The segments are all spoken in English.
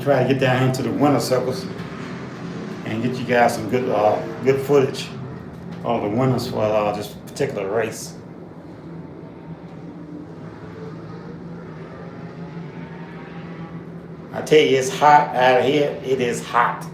try to get down into the winter circles and get you guys some good footage of the winners for this particular race. I tell you, it's hot out here. It is hot.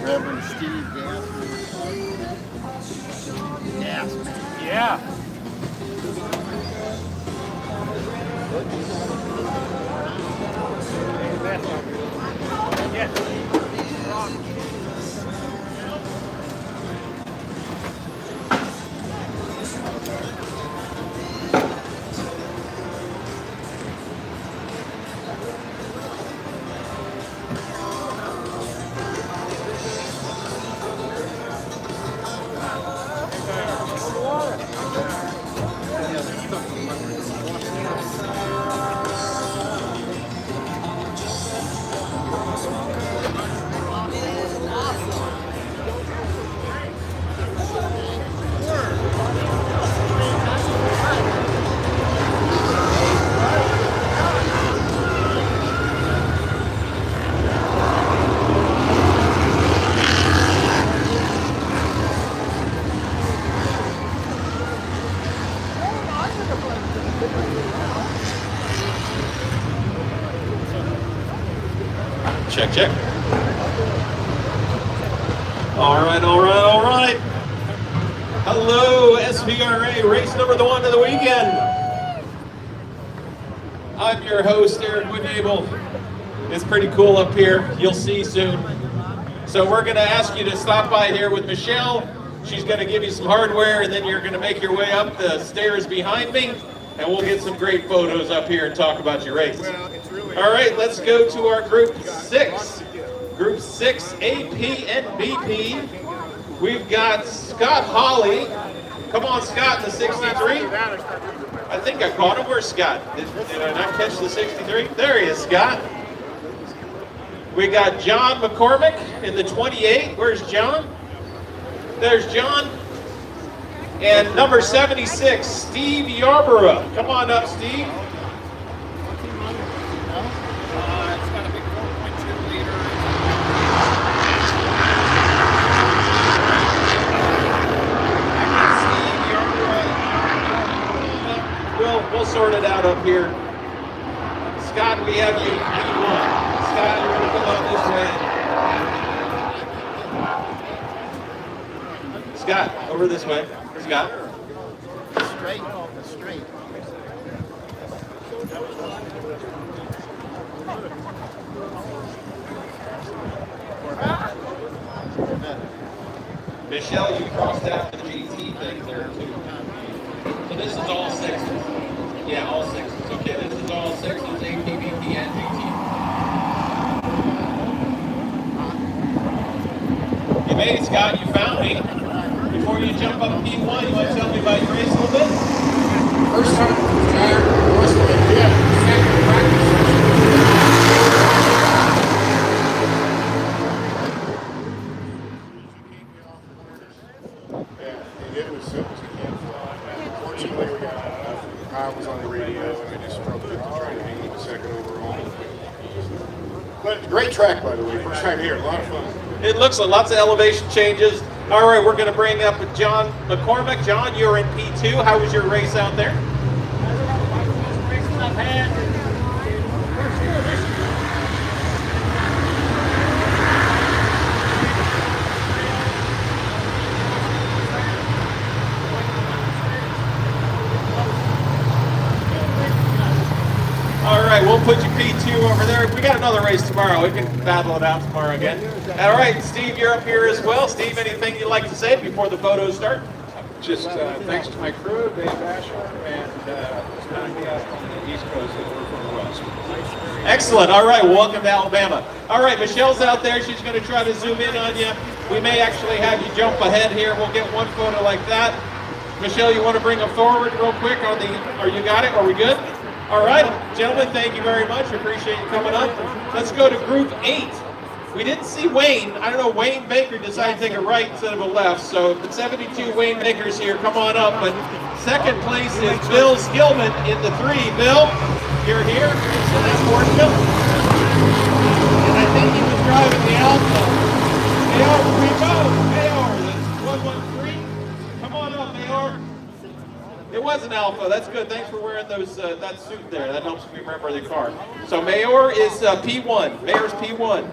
Reverend Steve Gassman. Yeah. Check, check. All right, all right, all right. Hello, SVRA, race number 1 of the weekend. I'm your host, Eric Woodnable. It's pretty cool up here. You'll see soon. So we're going to ask you to stop by here with Michelle. She's going to give you some hardware, and then you're going to make your way up the stairs behind me, and we'll get some great photos up here and talk about your race. All right, let's go to our Group 6. Group 6, AP and BP. We've got Scott Hawley. Come on, Scott, in the 63. I think I caught him. Where's Scott? Did I not catch the 63? There he is, Scott. We got John McCormick in the 28. Where's John? There's John. And number 76, Steve Yarborough. Come on up, Steve. It's got a big 4.2 liter. We'll sort it out up here. Scott, we have you. You won. Scott, you're going to come out this way. Scott, over this way. Scott. Straight. Straight. Michelle, you crossed out the GT thing there too. So this is all sixes. Yeah, all sixes. Okay, this is all sixes, APBP and GT. You made it, Scott. You found me. Before you jump up P1, you want to tell me about your race a little bit? First time there, second practice. Yeah, it was simple. He can't fly. Fortunately, we got I was on the radio and I just struggled to try to hang the second overall. But great track, by the way. First time here, a lot of fun. It looks like lots of elevation changes. All right, we're going to bring up John McCormick. John, you're in P2. How was your race out there? All right, we'll put you P2 over there. We got another race tomorrow. We can battle it out tomorrow again. All right, Steve, you're up here as well. Steve, anything you'd like to say before the photos start? Just thanks to my crew, Dave Asher, and it's going to be out on the East Coast and we're from the West. Excellent. All right, welcome to Alabama. All right, Michelle's out there. She's going to try to zoom in on you. We may actually have you jump ahead here. We'll get one photo like that. Michelle, you want to bring them forward real quick on the, or you got it? Are we good? All right, gentlemen, thank you very much. Appreciate you coming up. Let's go to Group 8. We didn't see Wayne. I don't know, Wayne Baker decided to take a right instead of a left. So the 72 Wayne Baker's here. Come on up. But second place is Bill Skillman in the 3. Bill, you're here. That's Portugal. And I think he was driving the Alpha. Mayor, we go. Mayor, that's 113. Come on up, Mayor. It was an Alpha. That's good. Thanks for wearing those that suit there. That helps me remember the car. So Mayor is P1. Mayor's P1.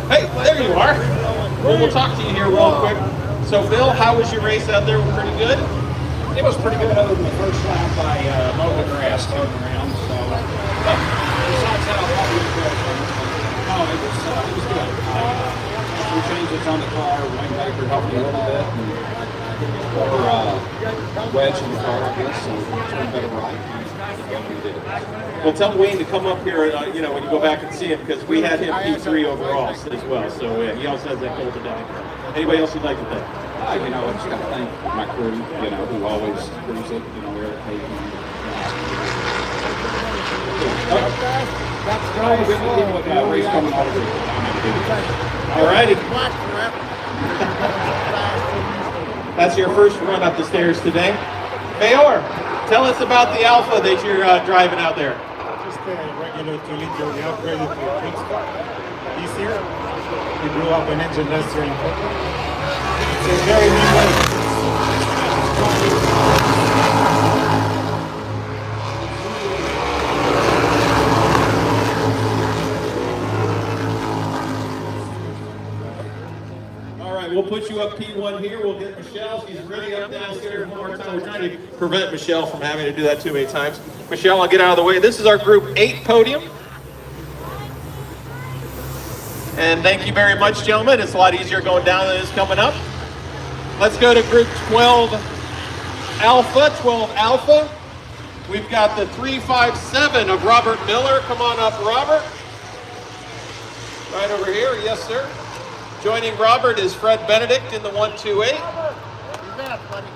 Hey, there you are. Well, we'll talk to you here real quick. So Bill, how was your race out there? Pretty good? It was pretty good other than the first lap I mowed the grass coming around. So besides that, I thought it was good. No, it was good. We changed it on the car. Wayne Baker helped me a little bit. Or wedge in the car, I guess, so it's been better right. We did it. Well, tell Wayne to come up here, you know, when you go back and see him, because we had him P3 overall as well. So he also has that gold today. Anybody else you'd like to thank? You know, I just got to thank my crew, you know, who always proves it, you know, Eric Hayden. Race coming all the All righty. That's your first run up the stairs today. Mayor, tell us about the Alpha that you're driving out there. Just a regular 2-liter. We upgraded to a quick start this year. We blew up an engine last year in Portland. It's a very new way. put you up P1 here. We'll get Michelle. She's ready up downstairs one more time. We're trying to prevent Michelle from having to do that too many times. Michelle, I'll get out of the way. This is our Group 8 podium. And thank you very much, gentlemen. It's a lot easier going down than it is coming up. Let's go to Group 12 Alpha. We've got the 357 of Robert Miller. Come on up, Robert. Right over here, yes, sir. Joining Robert is Fred Benedict in the 128. You bet, buddy.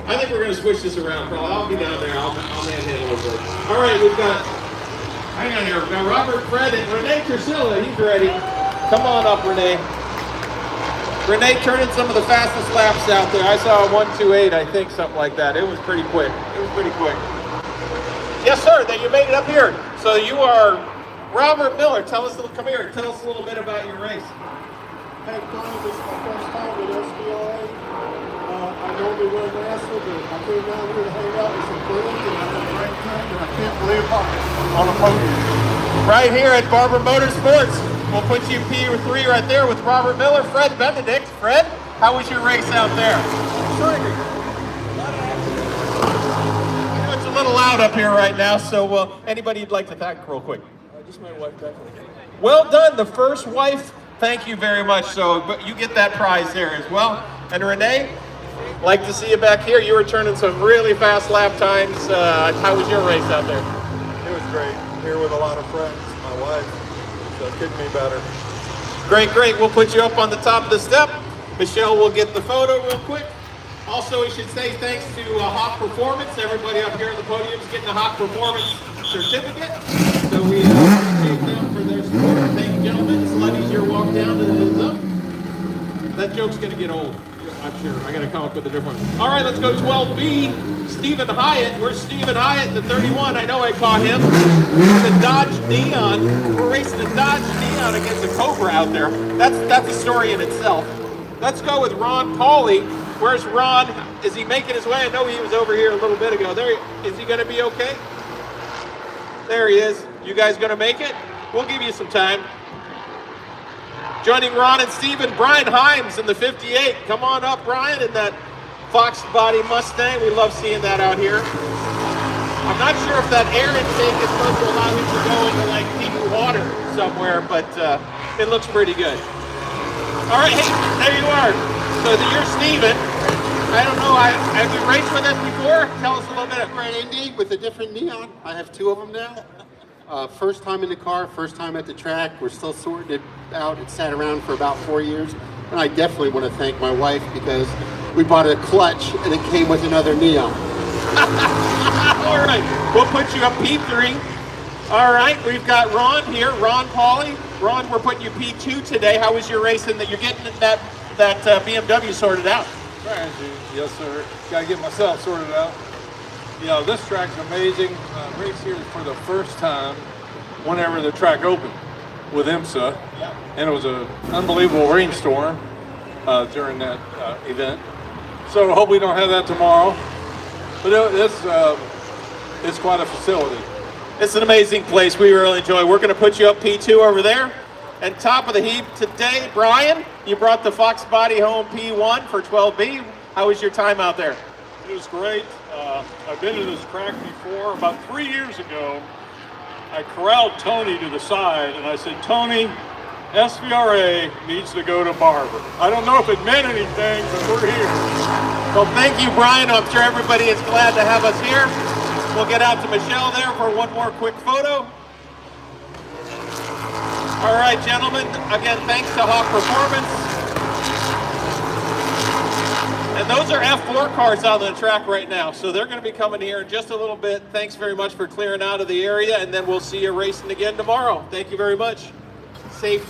I think we're going to switch this around, Carl. I'll be down there. I'll manhandle it. All right, we've got, hang on here. We've got Robert, Fred, and Renee Trusilla. He's ready. Come on up, Renee. Renee turning some of the fastest laps out there. I saw a 128, I think, something like that. It was pretty quick. Yes, sir. Then you made it up here. So you are Robert Miller. Come here. Tell us a little bit about your race. Hey, Tony, this is my first time with SBLA. I normally wear NASA, but I came down here to hang out with some friends, and I had a great time, and I can't believe I'm on a podium. Right here at Barbers Motorsports. We'll put you P3 right there with Robert Miller, Fred Benedict. Fred, how was your race out there? It's a little loud up here right now, so anybody you'd like to thank real quick? Just my wife, Bethany. Well done, the first wife. Thank you very much. So but you get that prize there as well. And Renee, like to see you back here. You were turning some really fast lap times. How was your race out there? It was great. Here with a lot of friends, my wife, so it couldn't be better. Great. We'll put you up on the top of the step. Michelle will get the photo real quick. Also, we should say thanks to Hawk Performance. Everybody up here on the podium is getting a Hawk Performance certificate. So we appreciate them for their support. Thank you, gentlemen. It's a lot easier to walk down than it is up. That joke's going to get old, I'm sure. I got to come up with a different one. All right, let's go 12B. Stephen Hyatt. Where's Stephen Hyatt, the 31? I know I caught him. The Dodge Neon. We're racing a Dodge Neon against a Cobra out there. That's a story in itself. Let's go with Ron Pauly. Where's Ron? Is he making his way? I know he was over here a little bit ago. Is he going to be okay? There he is. You guys going to make it? We'll give you some time. Joining Ron and Steven, Brian Himes in the 58. Come on up, Brian, in that Fox body Mustang. We love seeing that out here. I'm not sure if that air intake is supposed to allow him to go into like deep water somewhere, but it looks pretty good. All right, hey, there you are. So you're Steven. I don't know, have you raced with us before? Tell us a little bit. Red Indy with a different neon. I have two of them now. First time in the car, first time at the track. We're still sorting it out. It sat around for about 4 years. And I definitely want to thank my wife because we bought a clutch and it came with another neon. All right, we'll put you up P3. All right, we've got Ron here, Ron Pauly. Ron, we're putting you P2 today. How was your race? And that you're getting that BMW sorted out? Trying to, yes sir. Gotta get myself sorted out. You know, this track's amazing. Race here for the first time whenever the track opened with IMSA. Yeah. And it was an unbelievable rainstorm during that event. So I hope we don't have that tomorrow. But it's quite a facility. It's an amazing place. We really enjoy. We're going to put you up P2 over there. And top of the heap today, Brian, you brought the Fox body home P1 for 12B. How was your time out there? It was great. I've been to this track before. About 3 years ago, I corralled Tony to the side and I said, Tony, SVRA needs to go to Barber. I don't know if it meant anything, but we're here. Well, thank you, Brian. I'm sure everybody is glad to have us here. We'll get out to Michelle there for one more quick photo. All right, gentlemen. Again, thanks to Hawk Performance. And those are F4 cars out on the track right now. So they're going to be coming here in just a little bit. Thanks very much for clearing out of the area. And then we'll see you racing again tomorrow. Thank you very much. Safe